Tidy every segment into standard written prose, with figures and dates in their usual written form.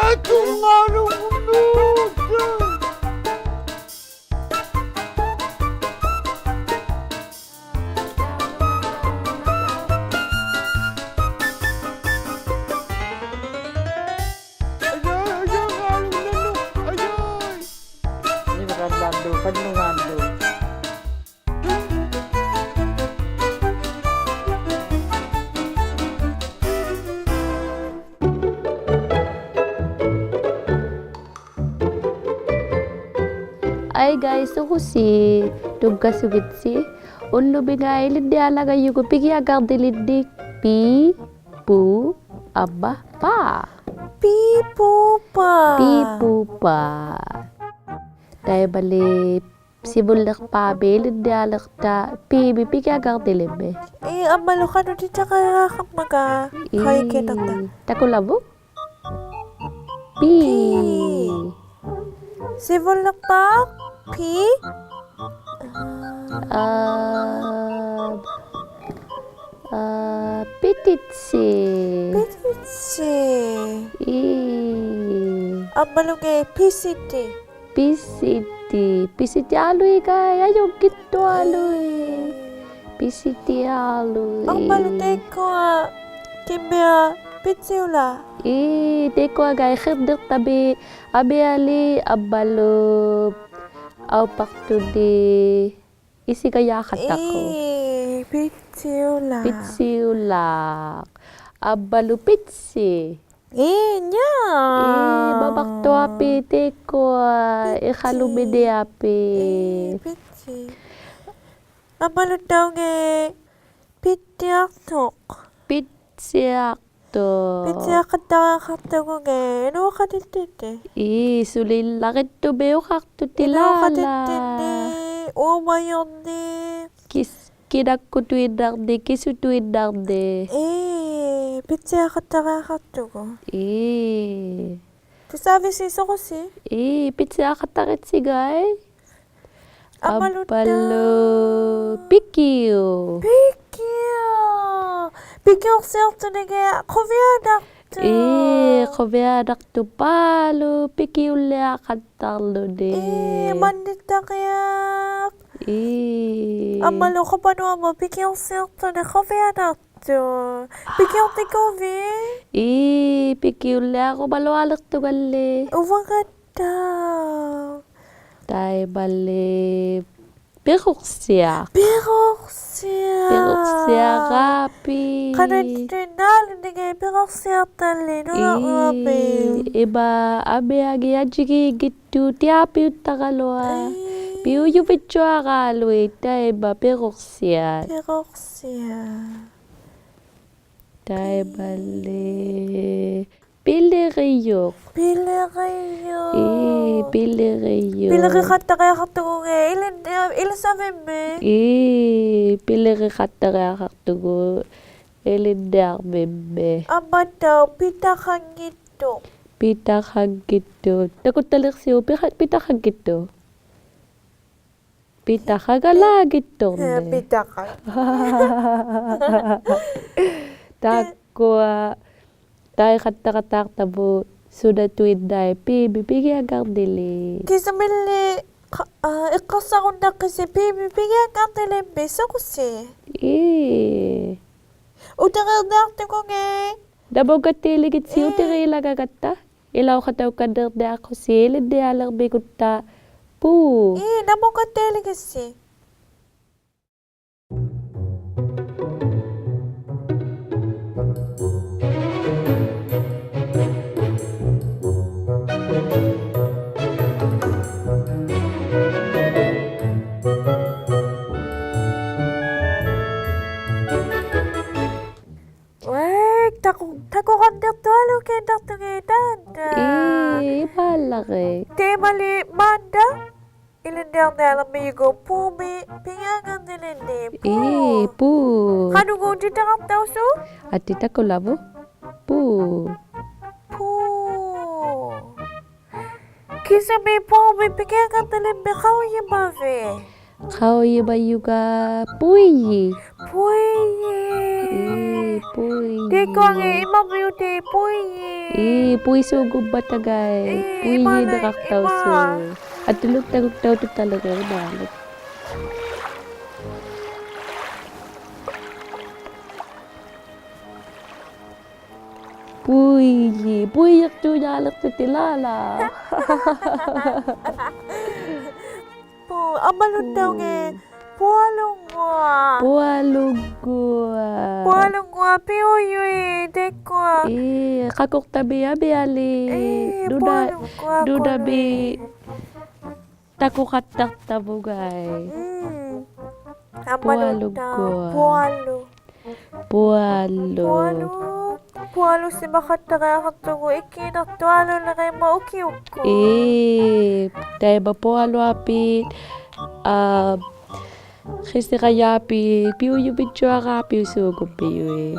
Fernando, Fernando. Ay guys, ako si Dugga Sugitsi. Unlo bingay lindi alaga yugo pigi agar dilidik pi pu abba pa. Pipupa. Pipupa. Dahil bali sibulak pa lindi alak ta pi pigi agar dilime. Amalo ka no di tsaka maga. Kaya kinata. Takulabo? Pi. Sibulak pa? Pi? Pititsi. Pititsi. Amalo nga pisiti. Pisiti alui kaya yung kito alui. Pisiti alui. Amalo teko kimia pitsiula. Teko agay khirdik tabi abi ali abalo au paktu di isi kaya katako. Pitsiula. Pitsiulak. Abalo pitsi. Nya. Babakto api teko ikhalumide api. Pitsi. Amalo daw nga pitiaktok. Pitsiakto. Pitiakatako nga. Ano ka ditite? Sulil lakit to beo kakto Ano ka tilala. ditite? Mayon ni. Kidak ko tuidarde, kisu tuidarde. Pitiakatako. Tu sabi si Sokosi? Pitsiakatakit sigay. Amalo Abalo. Pikiyo. Pikio certo nga koviadak. Koviadak to palo. Pikiyo le akatarlo de. Mandita kaya. Amalo ko pa no mo pikio certo nga koviadak. Pikio te kovi. Pikiyo le ako balwalak to gali. Uvagata. Tay bali. Peruksia. Peruksia rapi. Kana tinal nga peruksia tali no rapi. Iba abe agi ajigi gitu tiapi utakalwa. Piu yu pichu akalo ita iba peruksia. Tay bali. Piliriyok. Piliriyok. Piliri kata kaya katugo nga ilan sabi me. Piliri kata kaya katugo ilindak bebe. Aba daw pita kagito. Pita kagito. Takot talik siyo pita kagito. Pita kagalagito. Pita kag. Takwa. Tay kata tabo. Sudah tuwid day, bibigay agang dili. Kisa mili, ikasa ko na kasi bibigyan ka nila beso ko si. Utangal na ako nga. Dabaw ka tiligit si utiri ilagagata. Ilaw ka daw kadar da ako si, lindi alang bigot ta. Poo. Namo ka teli kasi. Tako kandak to alo kay dakto ngayon. Palaki. Kaya mali manda. Ilan daw na alam mo yung pumi. Pingangan nilindi. Poo. Kano kung dito kang daw so? At tita ko labo? Poo. Kisa may pumi. Pingangan nilindi. Kau yung mavi. Kau yung ba yuga? Puyi. Puyi. Puyi. Deko nge ima beauty puyi. Pui sugub batagay. Pui malay, nakaktaw ima. so. At tulog tagugtaw to talaga balik. Pui yak tu nyalak tu tilala. pu amalun daw nge pualong wa. Pualog gua. Pualong wa piuyi deko. Kakok tabi abi ali. Pualong wa. Duda bi takukat tak tabugay. Amalun Pualog daw. gua. Pualo. Pualo. Pualo si makatara katungo ikinak tualo na kay maukiyok ko. Tayo ba pualo apit? Kasi kaya api piu yu bityo ka piu sugo piu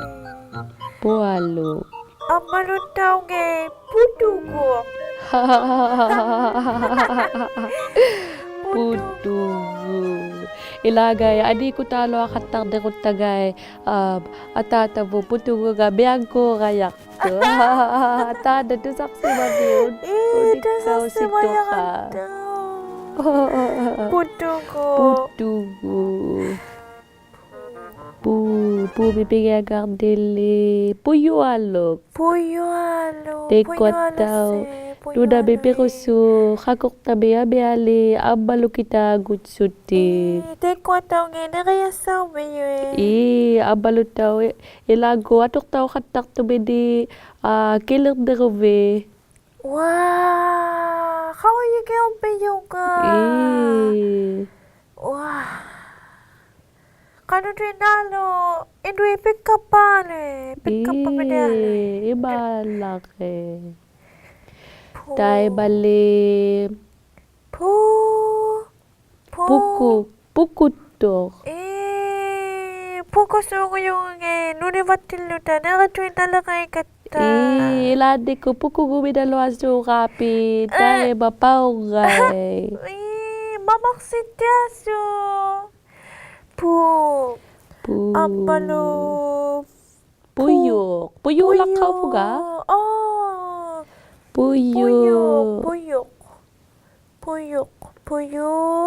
pualo. Amalun daw nge putugo. Putu. Ilagay adi ko talo akatak de ko tagay atata po putugo ga biag ko kayak ko. Atada to saksi mabiyon. Udik ka usito ka. Putugo. Putugo. Pu bibigay gardili. Puyualok. Puyualo. Tekwataw. Duda bibirusu. Kakok tabi abiali. Abalo kita gutsuti. Tekwataw nge nakayasaw bayo Abalo taw. Ilago atok taw katak to bidi. Kilir derove. Wah. Kawayo kayo bayo ka. Wah. Kano rinalo? Indui pick up pale. Pick up pa medali. Ibalake. Tay bali. Pukutok. Puko suko yung nuni batiluta. Nakatuin talaga ikata. Iladi ko puku gumidalo aso kapit. Tay bapaugay. Mamaksit yaso. Ambalo. Puyok. Puyulak ka po ga? Puyok.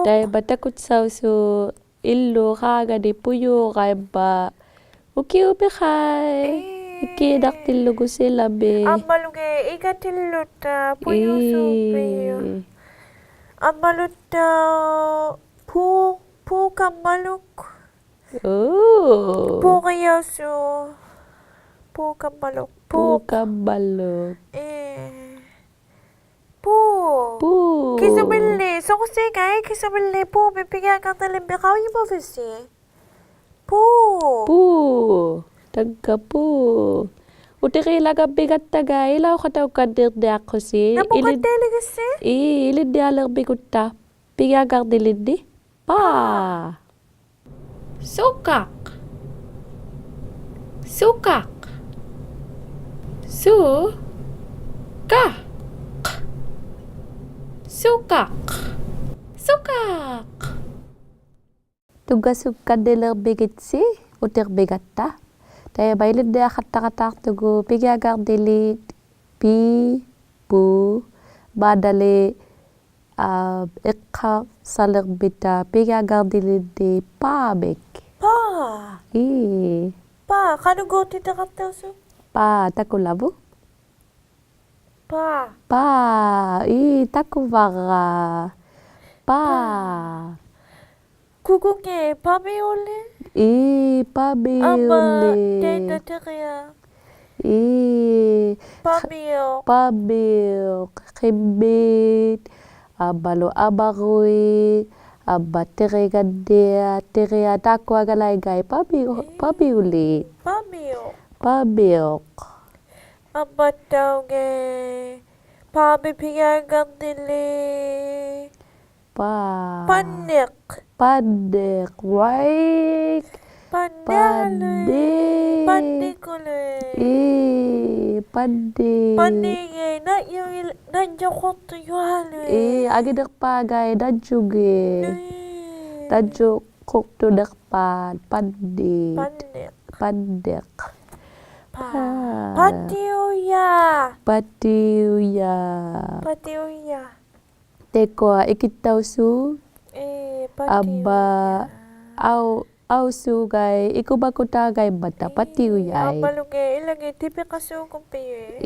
Dahil batakot sa so ilo kaga di puyo kay ba. Uki kay. Ikidak tilugo sila be. Ambalo nge ikatiluta. Puyo supiyo. Ambalo daw. Pukamalok. Pukayaso. Pukamalok. Pukabalok. Kisabili. So kasi kay kisabili po. Bibigyan ka talim. Bikaw yung mabisi. Tagka Uti kay laga bigat taga. Ilaw ka taw kadir di ako si. Napukatili kasi? Ilid di alar bigot ta. Pigagar dilid di. Sukak. Sukak. Sukak. Tugas kadeler bigit si. Utir bigat ta. Tayo bailid di akatak tugo. Pigagar dilid. Bu. Badali. Ikka salir bita pigagar dilidi pabek. Kano go titakataw so? Takulabu? Takuvara. Kukuke, pabiole? Pabiole. Teta teriya. Pabiok. Kibit. Abalo abaroy. Tere gadea. Tere atako agalay gay. Pabiuli. Pabiok. Abataw nge. Pabipiyagan dili. Panik. Right. Pandige. Nandiyo to yuhalo. Agidak pagay. Dadjuge. Dadjuk kok to dakpan. Panik. Patiuya. Patiuya. Patiuya. Tekwa ikitausu Patiuya. aba au sugay ikubakutagay bata patiuyay. Abaluge ilagi tipi kasugo piye.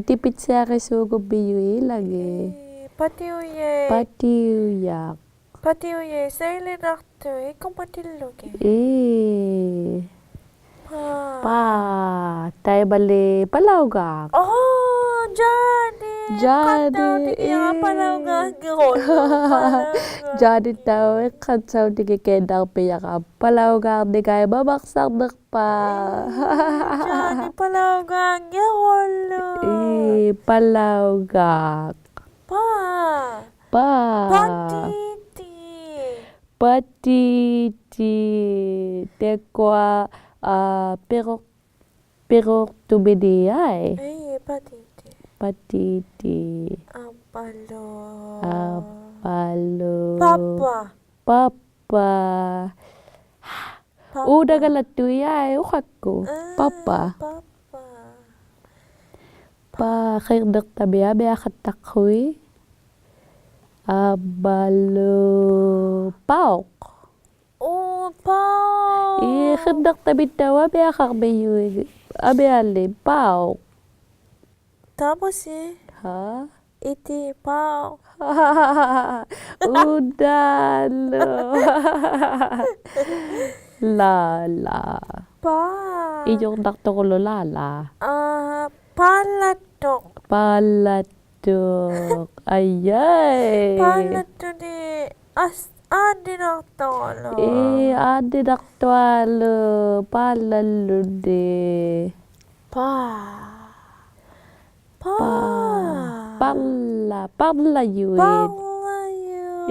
Tipit siya kasugo biyu lagi. Patiuya. Patiuyak. Patiuya saili nakto ikong patiluge. Pa tayo bali palawgak. Oh, jadi. Jadi Palawga. jadi tahu kacau di kedang piyak palawgak di kay babaksak pa. Jadi palawga giholo. Palawgak. Pa. Patiti tekwa perok tubidi ay. Patiti. Apalo. Papa. Udah galatuy ay ukako. Papa. Pa khirdak tabi abi akatakoy. Abalo. Pauk. Oh, pauk. Khirdak tabi tawa abi akakbayo. Abi ali. Pauk. Tapos Ha? iti pauk. Udah lo. Lala. Pa. Iyong dakto ko lo lala. Palatok. Palatok. Ayay. Palatok di adi naktolo. Adi dakto alo. Palalo de. Pala yuit.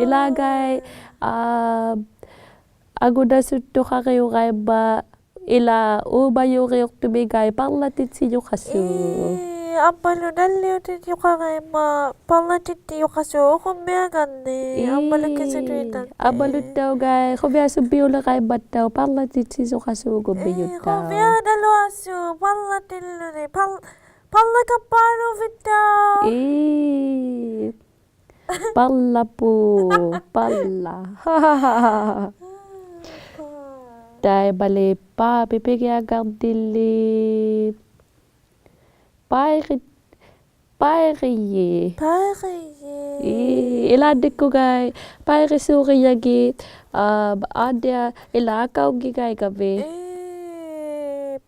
Ilagay aguda sutto kayo kay ba ila uba yuriyok tumigay parlatit siyo kaso. Apalo naliw titi kay ma parlatit tiyo kaso kumbiyagan ni. Apalo kasi tuitan. Apalo daw gay kumbiya subiyo la kay bat daw parlatit siyo kaso kumbiyo daw. Kumbiya dalo aso parlatit lo ni. Palla kapalo vitaw. Palla po. Palla. Dahil bali pa, pipigagang dili. Pariye. Iladik ko gay. Pari suri yagi. Adya ilakaw gigay gabi.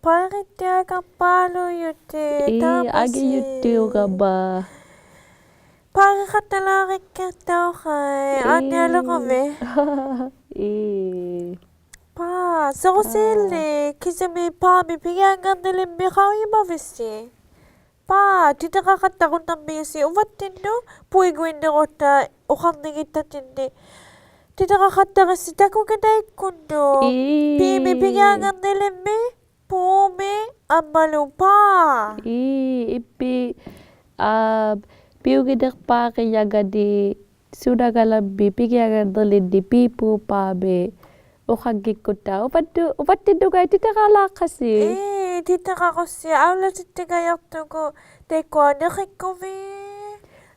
Paritya kapalo yute. Agi yute ka ba? Para katalarik ka daw kay. Anya lang kami. Pa, so sili. Kisa may pa, bibiyagan nilim bikaw yung mavisi. Pa, tita kakatakot ng bisi. Umat tindo, puigwin na ko ta. Ukang nangita tindi. Tita kakatakot si tako kaday kundo. Bibiyagan nilim Pumi amalupa. Ipi piugidak pa kaya gadi sudah galabi pigiagan dalin di pipu pabe ukagik ko ta upat tindo gay tita kala kasi. Tita kako siya awla tita gayak to ko teko nakikovi.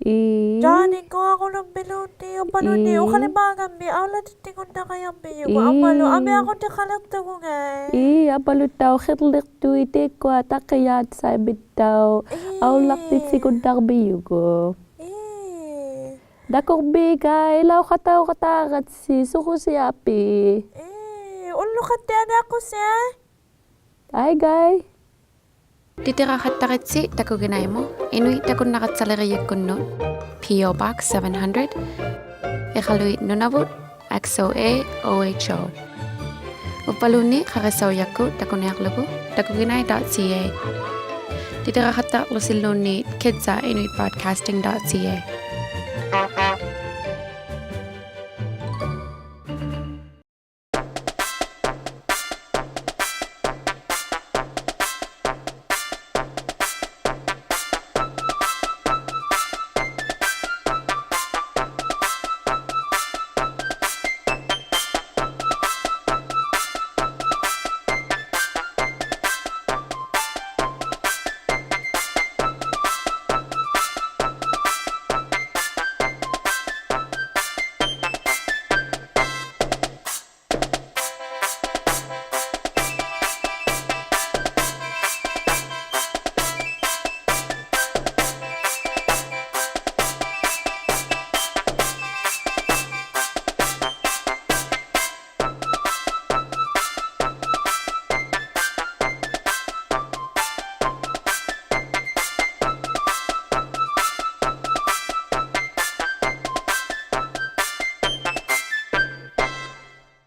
Jani ko ako ng biluti o paluti o kalimagan mi awla tita ko na kayang biyo ko amalo ami ako tikalat to ko ngay. Apalo tao khitlik tu ite ko atakayat sa bitaw awlak tit si kundak biyo ko. Dakok bigay ilaw kataw katakat si suko si api. Ulo katiyan ako siya. Ay gay. Titira kataritsi tako ginay mo. Inuit tako nakatsalariyag kunno. P.O. Box 700. Ikaluit Nunavut. XOA OHO. Upaluni kakasaw yaku tako nayaklugu. Tako ginay.ca. Titira kataklo siloni kidsa inuitbroadcasting.ca.